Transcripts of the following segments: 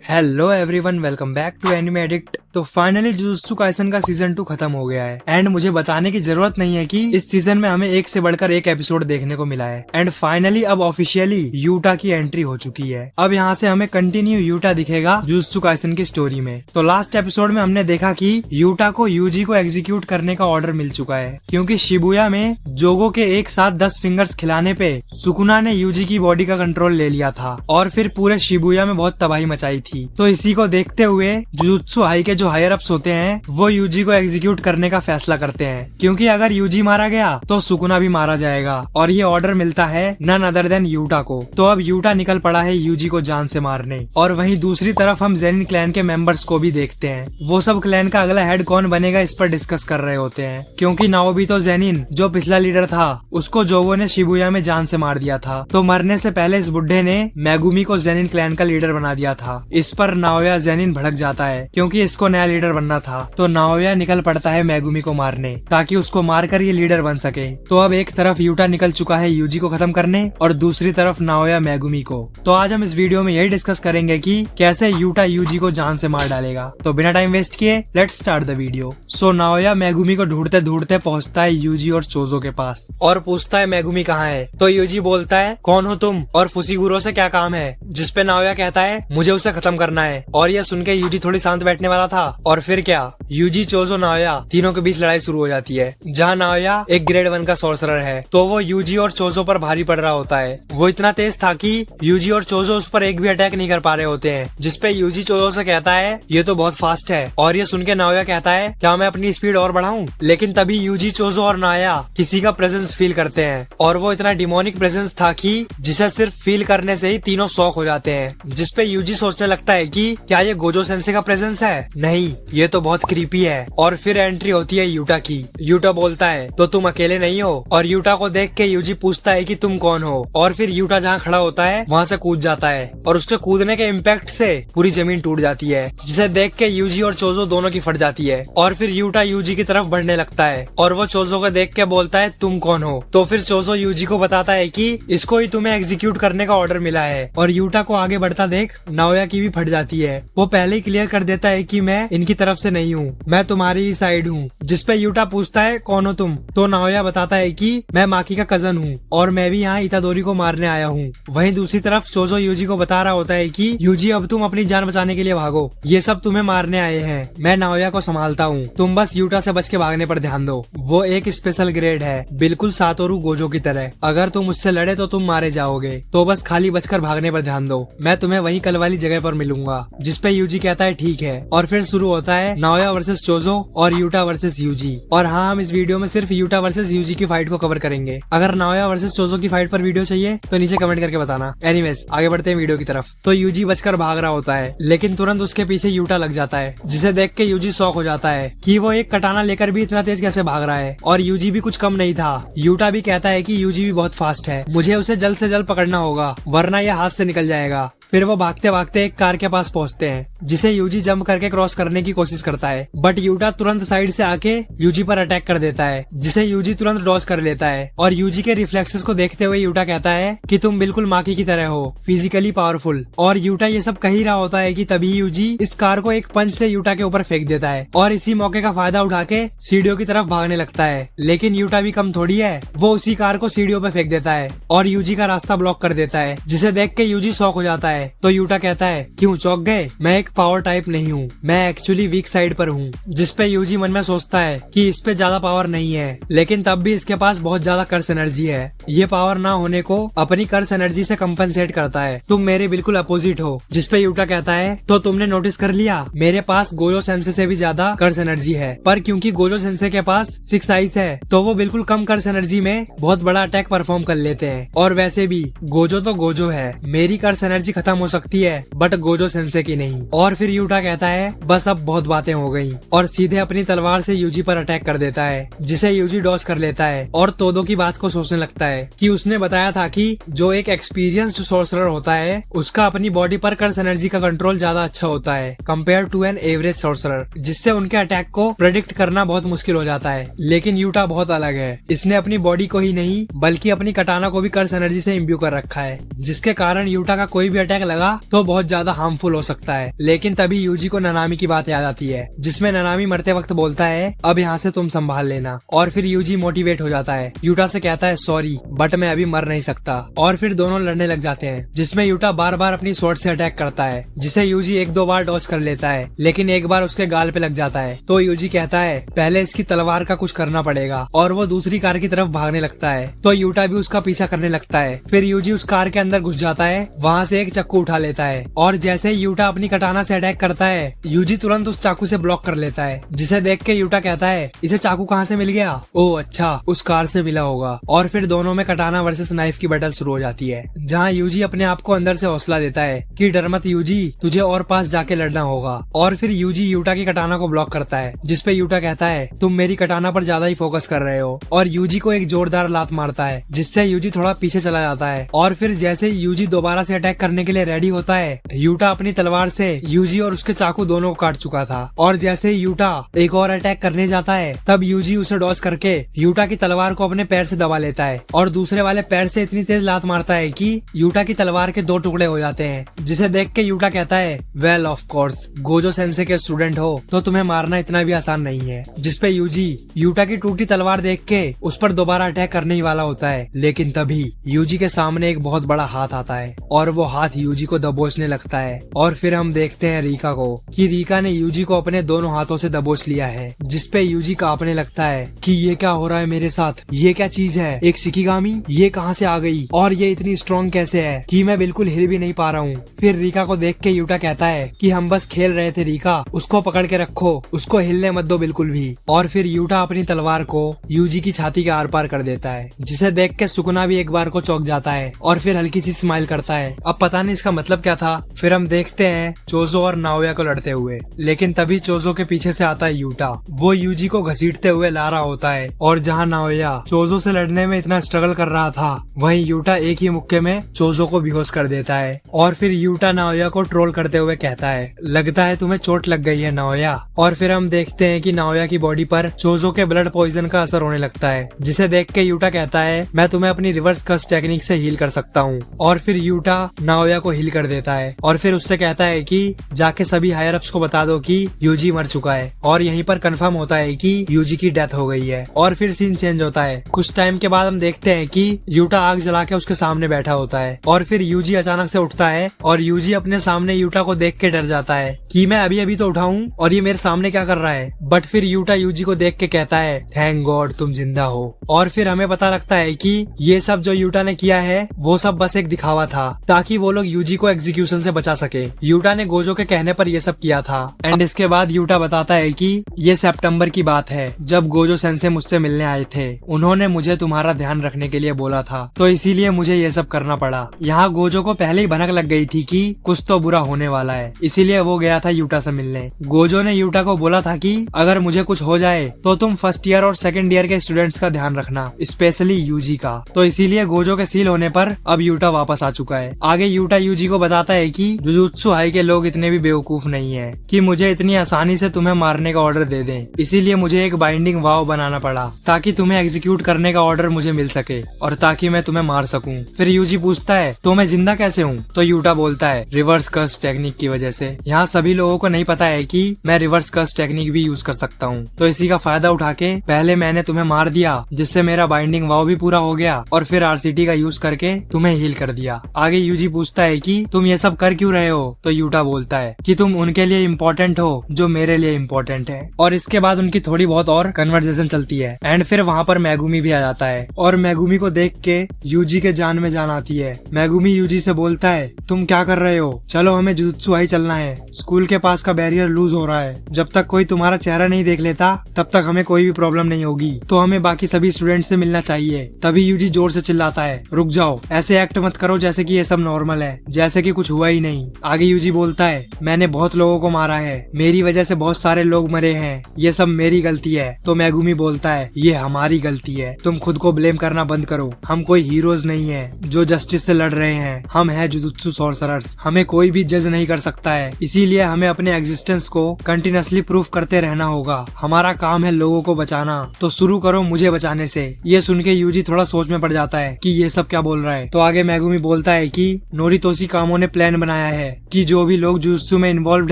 Hello everyone, welcome back to anime addict. तो finally Jujutsu Kaisen का season 2 खत्म हो गया है एंड मुझे बताने की जरूरत नहीं है कि इस सीजन में हमें एक से बढ़कर एक एपिसोड देखने को मिला है एंड फाइनली अब ऑफिशियली यूटा की एंट्री हो चुकी है। अब यहाँ से हमें कंटिन्यू यूटा दिखेगा जुजुत्सु काइसन की स्टोरी में। तो लास्ट एपिसोड में हमने देखा कि यूटा को यूजी को एग्जीक्यूट करने का ऑर्डर मिल चुका है क्योंकि शिबुया में जोगो के एक साथ 10 फिंगर्स खिलाने पे सुकुना ने यूजी की बॉडी का कंट्रोल ले लिया था और फिर पूरे शिबुया में बहुत तबाही मचाई थी। तो इसी को देखते हुए जुजुत्सु हाई के जो हायर अप्स होते हैं वो यूजी को एग्जीक्यूट करने का फैसला करते हैं क्योंकि अगर यूजी मारा गया तो सुकुना भी मारा जाएगा और ये ऑर्डर मिलता है नन अदर देन यूटा को। तो अब यूटा निकल पड़ा है यूजी को जान से मारने। और वहीं दूसरी तरफ हम जेनिन क्लैन के मेंबर्स को भी देखते हैं। वो सब क्लैन का अगला हेड कौन बनेगा इस पर डिस्कस कर रहे होते हैं क्योंकि नाओबितो जेनिन जो पिछला लीडर था उसको जोगो ने शिबुया में जान से मार दिया था। तो मरने से पहले इस बुड्ढे ने मेगुमी को जेनिन क्लैन का लीडर बना दिया था। इस पर नाओया जेनिन भड़क जाता है क्योंकि इसको नया लीडर बनना था। तो नाओया निकल पड़ता है मेगुमी को मारने ताकि उसको मारकर ये लीडर बन सके। तो अब एक तरफ यूटा निकल चुका है यूजी को खत्म करने और दूसरी तरफ नाओया मेगुमी को। तो आज हम इस वीडियो में यही डिस्कस करेंगे कि कैसे यूटा यूजी को जान से मार डालेगा। तो बिना टाइम वेस्ट किए let's start the video. So Naoya Megumi को ढूंढते ढूंढते पहुंचता है यूजी और चोजो के पास और पूछता है मेगुमी कहाँ है। तो यूजी बोलता है कौन हो तुम और फुसीगुरो से क्या काम है, जिसपे नाओया कहता है मुझे उसे खत्म करना है। और ये सुन के यूजी थोड़ी शांत बैठने वाला था और फिर क्या, यूजी चोजो नाओया तीनों के बीच लड़ाई शुरू हो जाती है जहाँ नाओया एक ग्रेड 1 का सोर्सरर है। तो वो यूजी और चोजो पर भारी पड़ रहा होता है। वो इतना तेज था कि यूजी और चोजो उस पर एक भी अटैक नहीं कर पा रहे होते हैं, जिसपे यूजी चोजो से कहता है ये तो बहुत फास्ट है। और ये सुन के नाओया कहता है क्या मैं अपनी स्पीड और बढ़ाऊं। लेकिन तभी यूजी चोजो और नाओया किसी का प्रेजेंस फील करते हैं और वो इतना डिमोनिक प्रेजेंस था कि जिसे सिर्फ फील करने से ही तीनों शॉक हो जाते हैं। जिसपे यूजी सोचने लगता है कि क्या ये गोजो सेंसे का प्रेजेंस है, नहीं ये तो बहुत क्रीपी है। और फिर एंट्री होती है यूटा की। यूटा बोलता है तो तुम अकेले नहीं हो। और यूटा को देख के यूजी पूछता है कि तुम कौन हो। और फिर यूटा जहाँ खड़ा होता है वहाँ से कूद जाता है और उसके कूदने के इम्पैक्ट से पूरी जमीन टूट जाती है, जिसे देख के यूजी और चोजो दोनों की फट जाती है। और फिर यूटा यूजी की तरफ बढ़ने लगता है और वो चोजो को देख के बोलता है तुम कौन हो। तो फिर चोजो यूजी को बताता है कि इसको ही तुम्हें एग्जीक्यूट करने का ऑर्डर मिला है। और यूटा को आगे बढ़ता देख नाओया की भी फट जाती है। वो पहले ही क्लियर कर देता है कि मैं इनकी तरफ से नहीं हूँ, मैं तुम्हारी ही साइड हूँ। जिसपे यूटा पूछता है कौन हो तुम। तो नाओया बताता है कि मैं माकी का कजन हूँ और मैं भी यहाँ इतादोरी को मारने आया हूँ। वहीं दूसरी तरफ चोजो यूजी को बता रहा होता है कि यूजी अब तुम अपनी जान बचाने के लिए भागो, ये सब तुम्हें मारने आए हैं, मैं नाओया को संभालता हूँ, तुम बस यूटा से बच के भागने पर ध्यान दो। वो एक स्पेशल ग्रेड है, बिल्कुल सातोरु गोजो की तरह। अगर तुम उससे लड़े तो तुम मारे जाओगे, तो बस खाली बचकर भागने पर ध्यान दो, मैं तुम्हें वही कल वाली जगह पर मिलूंगा। जिसपे यूजी कहता है ठीक है। और फिर शुरू होता है नाओया वर्सेस चोजो और यूटा वर्सेस यूजी। और हाँ, हम इस वीडियो में सिर्फ यूटा वर्सेस यूजी की फाइट को कवर करेंगे। अगर नाओया वर्सेस चोजो की फाइट पर वीडियो चाहिए तो नीचे कमेंट करके बताना। एनीवेज आगे बढ़ते हैं वीडियो की तरफ। तो यूजी बचकर भाग रहा होता है लेकिन तुरंत उसके पीछे यूटा लग जाता है, जिसे देख के यूजी शॉक हो जाता है कि वो एक कटाना लेकर भी इतना तेज कैसे भाग रहा है। और यूजी भी कुछ कम नहीं था। यूटा भी कहता है कि यूजी भी बहुत फास्ट है, मुझे उसे जल्द से जल्द पकड़ना होगा वरना यह हाथ से निकल जाएगा। फिर वो भागते भागते एक कार के पास पहुंचते हैं जिसे यूजी जंप करके क्रॉस करने की कोशिश करता है, बट यूटा तुरंत साइड से आके यूजी पर अटैक कर देता है, जिसे यूजी तुरंत डॉज कर लेता है। और यूजी के रिफ्लेक्सेस को देखते हुए यूटा कहता है कि तुम बिल्कुल माकी की तरह हो, फिजिकली पावरफुल। और यूटा ये सब कह ही रहा होता है कि तभी यूजी इस कार को एक पंच से यूटा के ऊपर फेंक देता है और इसी मौके का फायदा उठा के सीढ़ियों की तरफ भागने लगता है। लेकिन यूटा भी कम थोड़ी है, वो उसी कार को सीढ़ियों पे फेंक देता है और यूजी का रास्ता ब्लॉक कर देता है, जिसे देख के यूजी शॉक हो जाता है। तो यूटा कहता है क्यों चौंक गए, मैं एक पावर टाइप नहीं हूँ, मैं एक्चुअली वीक साइड पर हूँ। जिसपे यूजी मन में सोचता है कि इस पे ज्यादा पावर नहीं है, लेकिन तब भी इसके पास बहुत ज्यादा कर्स एनर्जी है। ये पावर ना होने को अपनी कर्स एनर्जी से कंपनसेट करता है। तुम मेरे बिल्कुल अपोजिट हो। जिसपे यूटा कहता है तो तुमने नोटिस कर लिया, मेरे पास गोजो सेंसे से भी ज्यादा कर्स एनर्जी है, पर क्योंकि गोजो सेंसे के पास 6 आइज है तो वो बिल्कुल कम कर्स एनर्जी में बहुत बड़ा अटैक परफॉर्म कर लेते हैं। और वैसे भी गोजो तो गोजो है, मेरी कर्स एनर्जी खत्म हो सकती है बट गोजो सेंसे की नहीं। और फिर यूटा कहता है बस अब बहुत बातें हो गई और सीधे अपनी तलवार से यूजी पर अटैक कर देता है, जिसे यूजी डॉज कर लेता है। और तोदो की बात को सोचने लगता है कि उसने बताया था कि जो एक एक्सपीरियंस्ड सोर्सरर होता है उसका अपनी बॉडी पर कर्स एनर्जी का कंट्रोल ज्यादा अच्छा होता है compare to an average sorcerer, जिससे उनके अटैक को प्रेडिक्ट करना बहुत मुश्किल हो जाता है। लेकिन यूटा बहुत अलग है, इसने अपनी बॉडी को ही नहीं बल्कि अपनी कटाना को भी कर्स एनर्जी से इम्ब्यू कर रखा है, जिसके कारण यूटा का कोई भी अटैक अटैक लगा तो बहुत ज्यादा हार्मफुल हो सकता है। लेकिन तभी यूजी को ननामी की बात याद आती है, जिसमें ननामी मरते वक्त बोलता है अब यहाँ से तुम संभाल लेना। और फिर यूजी मोटिवेट हो जाता है, यूटा से कहता है सॉरी बट मैं अभी मर नहीं सकता। और फिर दोनों लड़ने लग जाते हैं, जिसमें यूटा बार बार अपनी स्वॉर्ड से अटैक करता है, जिसे यूजी एक दो बार डॉज कर लेता है, लेकिन एक बार उसके गाल पे लग जाता है। तो यूजी कहता है पहले इसकी तलवार का कुछ करना पड़ेगा, और वो दूसरी कार की तरफ भागने लगता है। तो यूटा भी उसका पीछा करने लगता है। फिर यूजी उस कार के अंदर घुस जाता है, वहाँ से एक चाकू उठा लेता है, और जैसे ही यूटा अपनी कटाना से अटैक करता है, यूजी तुरंत उस चाकू से ब्लॉक कर लेता है, जिसे देख के यूटा कहता है इसे चाकू कहाँ से मिल गया? ओह अच्छा, उस कार से मिला होगा। और फिर दोनों में कटाना वर्सेस नाइफ की बैटल शुरू हो जाती है, जहाँ यूजी अपने आप को अंदर से हौसला देता है कि डर मत यूजी, तुझे और पास जाके लड़ना होगा। और फिर यूजी यूटा की कटाना को ब्लॉक करता है, जिसपे यूटा कहता है तुम मेरी कटाना पर ज्यादा ही फोकस कर रहे हो, और यूजी को एक जोरदार लात मारता है, जिससे यूजी थोड़ा पीछे चला जाता है। और फिर जैसे यूजी दोबारा से अटैक करने के लिए रेडी होता है, यूटा अपनी तलवार से यूजी और उसके चाकू दोनों को काट चुका था। और जैसे ही यूटा एक और अटैक करने जाता है, तब यूजी उसे डॉज करके यूटा की तलवार को अपने पैर से दबा लेता है, और दूसरे वाले पैर से इतनी तेज लात मारता है कि यूटा की तलवार के दो टुकड़े हो जाते हैं, जिसे देख के यूटा कहता है well of course Gojo sensei के स्टूडेंट हो तो तुम्हें मारना इतना भी आसान नहीं है। जिसपे यूजी यूटा की टूटी तलवार देख के उस पर दोबारा अटैक करने ही वाला होता है, लेकिन तभी यूजी के सामने एक बहुत बड़ा हाथ आता है, और वो हाथ यूजी को दबोचने लगता है। और फिर हम देखते हैं रीका को कि रीका ने यूजी को अपने दोनों हाथों से दबोच लिया है, जिसपे यूजी कांपने लगता है कि ये क्या हो रहा है मेरे साथ, ये क्या चीज है, एक शिकिगामी, ये कहाँ से आ गई, और ये इतनी स्ट्रॉन्ग कैसे है कि मैं बिल्कुल हिल भी नहीं पा रहा हूँ। फिर रीका को देख के यूटा कहता है कि हम बस खेल रहे थे रीका, उसको पकड़ के रखो, उसको हिलने मत दो बिल्कुल भी। और फिर यूटा अपनी तलवार को यूजी की छाती के आर पार कर देता है, जिसे देख के सुकुना भी एक बार को चौंक जाता है, और फिर हल्की सी स्माइल करता है। अब पता नहीं इसका मतलब क्या था। फिर हम देखते हैं चोजो और नाओया को लड़ते हुए, लेकिन तभी चोजो के पीछे से आता है यूटा। वो यूजी को घसीटते हुए ला रहा होता है, और जहाँ नाओया चोजो से लड़ने में इतना स्ट्रगल कर रहा था, वहीं यूटा एक ही मुक्के में चोजो को बेहोश कर देता है। और फिर यूटा नाओया को ट्रोल करते हुए कहता है लगता है तुम्हें चोट लग गई है नाओया। और फिर हम देखते हैं कि नाओया की बॉडी पर चोजो के ब्लड पॉइजन का असर होने लगता है, जिसे देख के यूटा कहता है मैं तुम्हें अपनी रिवर्स कर्स टेक्निक से हील कर सकता हूँ। और फिर यूटा नाओया को हील कर देता है, और फिर उससे कहता है कि जाके सभी हायर अप्स को बता दो कि यूजी मर चुका है। और यहीं पर कंफर्म होता है कि यूजी की डेथ हो गई है। और फिर सीन चेंज होता है। कुछ टाइम के बाद हम देखते हैं कि यूटा आग जला के उसके सामने बैठा होता है, और फिर यूजी अचानक से उठता है, और यूजी अपने सामने यूटा को देख के डर जाता है कि मैं अभी अभी तो उठाऊं और ये मेरे सामने क्या कर रहा है। बट फिर यूटा यूजी को देख के कहता है थैंक गॉड तुम जिंदा हो। और फिर हमें पता लगता है कि ये सब जो यूटा ने किया है वो सब बस एक दिखावा था, ताकि वो लोग यूजी को एग्जीक्यूशन से बचा सके। यूटा ने गोजो के कहने पर ये सब किया था। एंड इसके बाद यूटा बताता है कि ये सितंबर की बात है, जब गोजो सेंसे मुझसे मिलने आए थे। उन्होंने मुझे तुम्हारा ध्यान रखने के लिए बोला था, तो इसीलिए मुझे ये सब करना पड़ा। यहाँ गोजो को पहले ही भनक लग गई थी कि कुछ तो बुरा होने वाला है, इसीलिए वो गया था यूटा से मिलने। गोजो ने यूटा को बोला था कि अगर मुझे कुछ हो जाए तो तुम फर्स्ट ईयर और सेकंड ईयर के स्टूडेंट्स का ध्यान रखना, स्पेशली यूजी का। तो इसीलिए गोजो के सील होने पर अब यूटा वापस आ चुका है। आगे यूटा यूजी को बताता है कि जुजुत्सु हाई के लोग इतने भी बेवकूफ नहीं है कि मुझे इतनी आसानी से तुम्हें मारने का ऑर्डर दे दें, इसीलिए मुझे एक बाइंडिंग वाव बनाना पड़ा ताकि तुम्हें एग्जीक्यूट करने का ऑर्डर मुझे मिल सके और ताकि मैं तुम्हें मार सकूं। फिर यूजी पूछता है तो मैं जिंदा कैसे हूँ? तो यूटा बोलता है रिवर्स कर्स टेक्निक की वजह से। यहाँ सभी लोगों को नहीं पता है कि मैं रिवर्स कर्स टेक्निक भी यूज कर सकता हूँ, तो इसी का फायदा उठा के पहले मैंने तुम्हें मार दिया, जिससे मेरा बाइंडिंग वाव भी पूरा हो गया, और फिर आरसीटी का यूज करके तुम्हें हील कर दिया। आगे यूजी पूछता है कि तुम ये सब कर क्यों रहे हो? तो यूटा बोलता है कि तुम उनके लिए इम्पोर्टेंट हो जो मेरे लिए इम्पोर्टेंट है। और इसके बाद उनकी थोड़ी बहुत और कन्वर्सेशन चलती है, एंड फिर वहाँ पर मैगुमी भी आ जाता है, और मैगुमी को देख के यूजी के जान में जान आती है। मैगुमी यूजी से बोलता है तुम क्या कर रहे हो? चलो हमें जुजुत्सु हाई चलना है, स्कूल के पास का बैरियर लूज हो रहा है, जब तक कोई तुम्हारा चेहरा नहीं देख लेता तब तक हमें कोई भी प्रॉब्लम नहीं होगी, तो हमें बाकी सभी स्टूडेंट से मिलना चाहिए। तभी यूजी जोर से चिल्लाता है रुक जाओ, ऐसे एक्ट मत करो जैसे कि ये सब नॉर्मल है, जैसे कि कुछ हुआ ही नहीं। आगे यूजी बोलता है मैंने बहुत लोगों को मारा है, मेरी वजह से बहुत सारे लोग मरे हैं, ये सब मेरी गलती है। तो मैगुमी बोलता है ये हमारी गलती है, तुम खुद को ब्लेम करना बंद करो, हम कोई हीरोज नहीं है जो जस्टिस से लड़ रहे हैं, हम है जुजुत्सु सॉर्सरर्स, हमें कोई भी जज नहीं कर सकता है, इसीलिए हमें अपने एग्जिस्टेंस को कंटिन्यूअसली प्रूफ करते रहना होगा। हमारा काम है लोगों को बचाना, तो शुरू करो मुझे बचाने होने से। ये सुन के यूजी थोड़ा सोच में पड़ जाता है कि ये सब क्या बोल रहा है। तो आगे मेगुमी बोलता है कि नोरितोशी कामो ने प्लान बनाया है कि जो भी लोग जुजुत्सु में इन्वॉल्व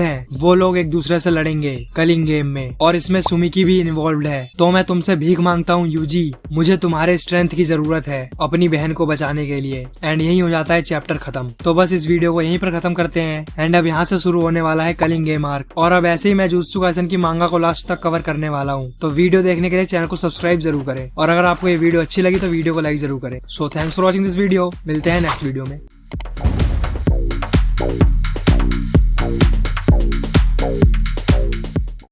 हैं वो लोग एक दूसरे से लड़ेंगे कलिंग गेम में, और इसमें सुमिकी भी इन्वॉल्व है। तो मैं तुमसे भीख मांगता हूँ यूजी, मुझे तुम्हारे स्ट्रेंथ की जरूरत है अपनी बहन को बचाने के लिए। एंड यही हो जाता है चैप्टर खत्म। तो बस इस वीडियो को यहीं पर खत्म करते हैं। एंड अब यहाँ से शुरू होने वाला है कलिंग गेम आर्क, और अब ऐसे ही मैं जुजुत्सु काइसन की मांगा को लास्ट तक कवर करने वाला हूँ। तो वीडियो देखने के लिए चैनल को सब्सक्राइब जरूर करें, और अगर आपको ये वीडियो अच्छी लगी तो वीडियो को लाइक जरूर करें। So thanks for watching this video, मिलते हैं नेक्स्ट वीडियो में।